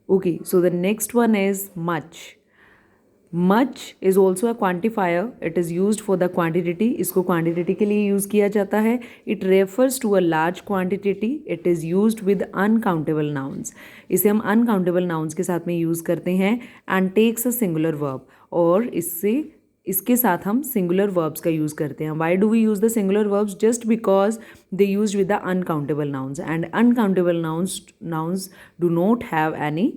Okay, so the next one is much. Much is also a quantifier. It is used for the quantity. इसको quantity के लिए use किया जाता है. It refers to a large quantity. It is used with uncountable nouns. इसे हम uncountable nouns के साथ में use करते हैं and takes a singular verb. और इसके साथ हम singular verbs का use करते हैं. Why do we use the singular verbs? Just because they used with the uncountable nouns, and uncountable nouns do not have any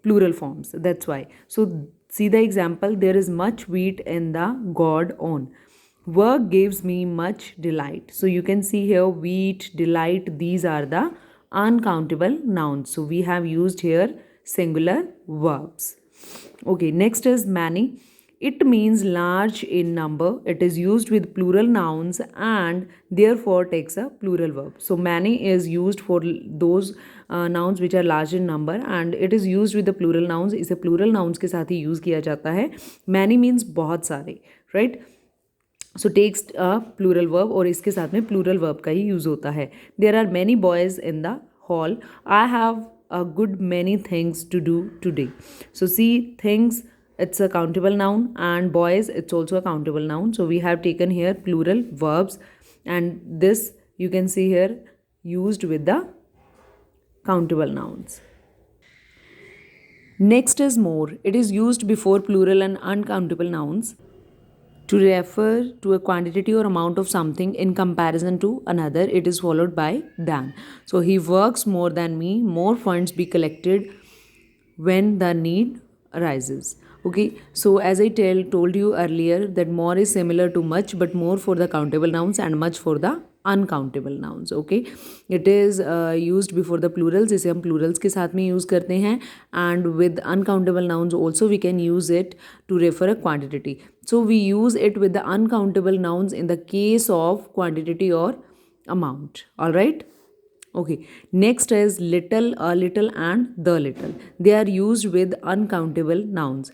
plural forms. That's why. So see the example. There is much wheat in the God on. Work gives me much delight. So you can see here wheat, delight, these are the uncountable nouns. So we have used here singular verbs. Okay, next is many. It means large in number. It is used with plural nouns and therefore takes a plural verb. So many is used for those nouns which are large in number and it is used with the plural nouns. इसे plural nouns के साथ ही use किया जाता है. Many means बहुत सारे, right? So takes a plural verb और इसके साथ में plural verb का ही use होता है. There are many boys in the hall. I have a good many things to do today. So see, things, it's a countable noun, and boys, it's also a countable noun. So we have taken here plural verbs, and this you can see here used with the countable nouns. Next is more. It is used before plural and uncountable nouns to refer to a quantity or amount of something in comparison to another. It is followed by than. So he works more than me. More funds be collected when the need arises. Okay, so as I told you earlier that more is similar to much, but more for the countable nouns and much for the uncountable nouns. Okay, it is used before the plurals. इसे हम plurals के साथ में use करते हैं, and with uncountable nouns also we can use it to refer a quantity. So we use it with the uncountable nouns in the case of quantity or amount. All right. Okay, next is little, a little and the little. They are used with uncountable nouns.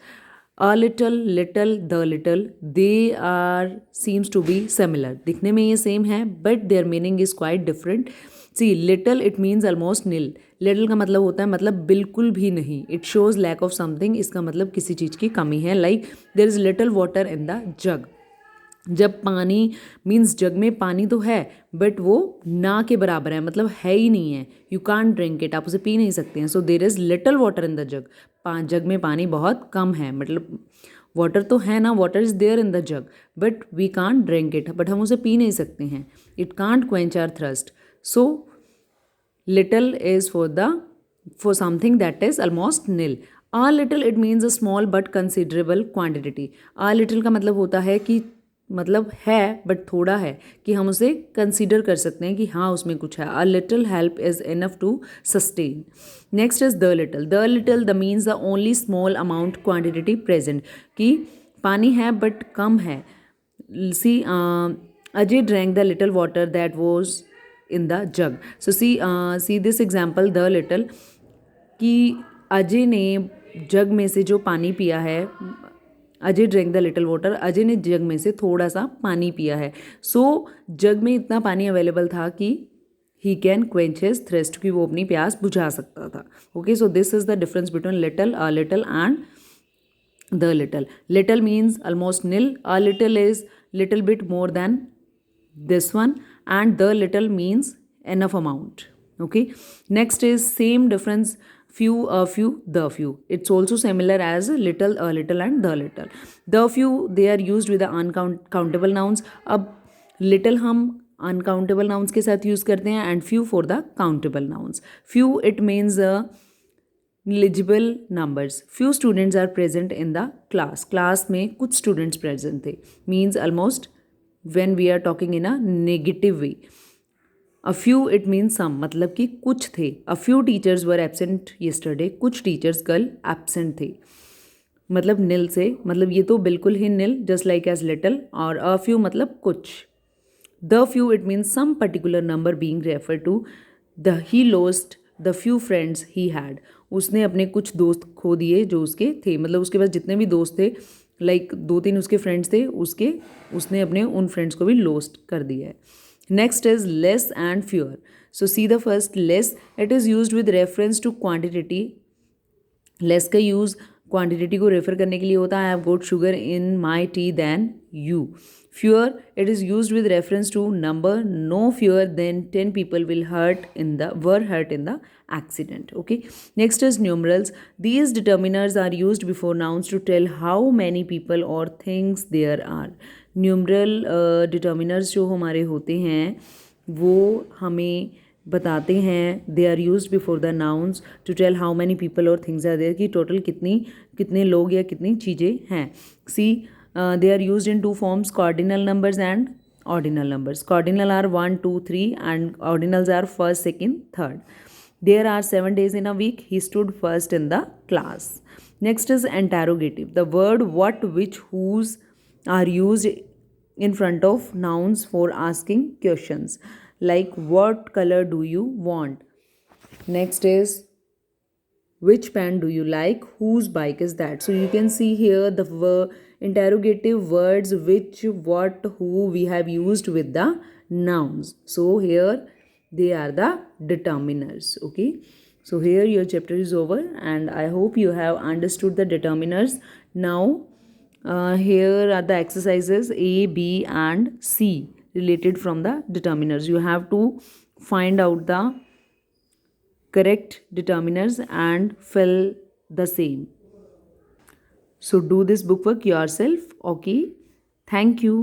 A little, the little, they are seems to be similar. दिखने में ये same है, but their meaning is quite different. See, little it means almost nil. Little का मतलब होता है मतलब बिल्कुल भी नहीं. It shows lack of something. इसका मतलब किसी चीज़ की कमी है. Like there is little water in the jug. जब पानी मीन्स जग में पानी तो है बट वो ना के बराबर है, मतलब है ही नहीं है. यू कांट ड्रिंक इट, आप उसे पी नहीं सकते हैं. So there is little water in the jug. Jug में पानी बहुत कम है, मतलब वाटर तो है ना, water is there in the jug but we can't drink it, but हम उसे पी नहीं सकते हैं. It can't quench our thirst. So little is for something that is almost nil. A little it means a small but considerable quantity. A little का मतलब होता है कि मतलब है बट थोड़ा है, कि हम उसे कंसीडर कर सकते हैं कि हाँ उसमें कुछ है. A little help is enough to sustain. Next is the little. The little the means the only small amount quantity present, कि पानी है बट कम है. See Ajay drank the little water that was in the jug. So see this example the little, कि अजय ने जग में से जो पानी पिया है, Ajay drink the little water, Ajay ने जग में से थोड़ा सा पानी पिया है. सो जग में इतना पानी अवेलेबल था कि he can quench his thrust, कि वो अपनी प्यास बुझा सकता था. Okay, so this is the difference between little, a little and the little. Little means almost nil, a little is little bit more than this one, and the little means enough amount. Okay, next is same difference, few, a few, the few. It's also similar as little, a little and the little. The few, they are used with the uncountable nouns. अब little हम uncountable nouns के साथ use करते हैं and few for the countable nouns. Few it means negligible numbers. Few students are present in the class. Class में कुछ students present थे, means almost when we are talking in a negative way. A few it means some, मतलब कि कुछ थे. A few teachers were absent yesterday. कुछ teachers कल absent थे, मतलब nil से, मतलब ये तो बिल्कुल ही nil, just like as little. और a few मतलब कुछ. The few it means some particular number being referred to. He lost the few friends he had. उसने अपने कुछ दोस्त खो दिए जो उसके थे, मतलब उसके पास जितने भी दोस्त थे, लाइक 2-3 उसके फ्रेंड्स थे, उसने अपने उन फ्रेंड्स को भी लॉस्ट कर दिया है. Next is less and fewer. So see the first less. It is used with reference to quantity less का यूज़ क्वांटिटी को रेफर करने के लिए होता है, I have got sugar in my tea than you. Fewer, it is used with reference to number. No fewer than 10 people were hurt in the accident. Okay. Next is numerals. These determiners are used before nouns to tell how many people or things there are. Numeral determiners जो हमारे होते हैं वो हमें बताते हैं, they are use before the nouns to tell how many people और things are there, कि टोटल कितने लोग या कितनी चीज़ें हैं. सी they are used in two forms, cardinal numbers and ordinal numbers. Cardinal are 1 2 3 and ordinals are first, second, third. There are 7 days in a week. He stood first in the class. Next is interrogative. The word what, which, whose are used in front of nouns for asking questions, like what color do you want. Next is which pen do you like, whose bike is that. So you can see here the interrogative words which, what, who we have used with the nouns. So here they are the determiners. Okay, so here your chapter is over and I hope you have understood the determiners. Now here are the exercises A, B and C related from the determiners. You have to find out the correct determiners and fill the same. So do this bookwork yourself. Okay, thank you.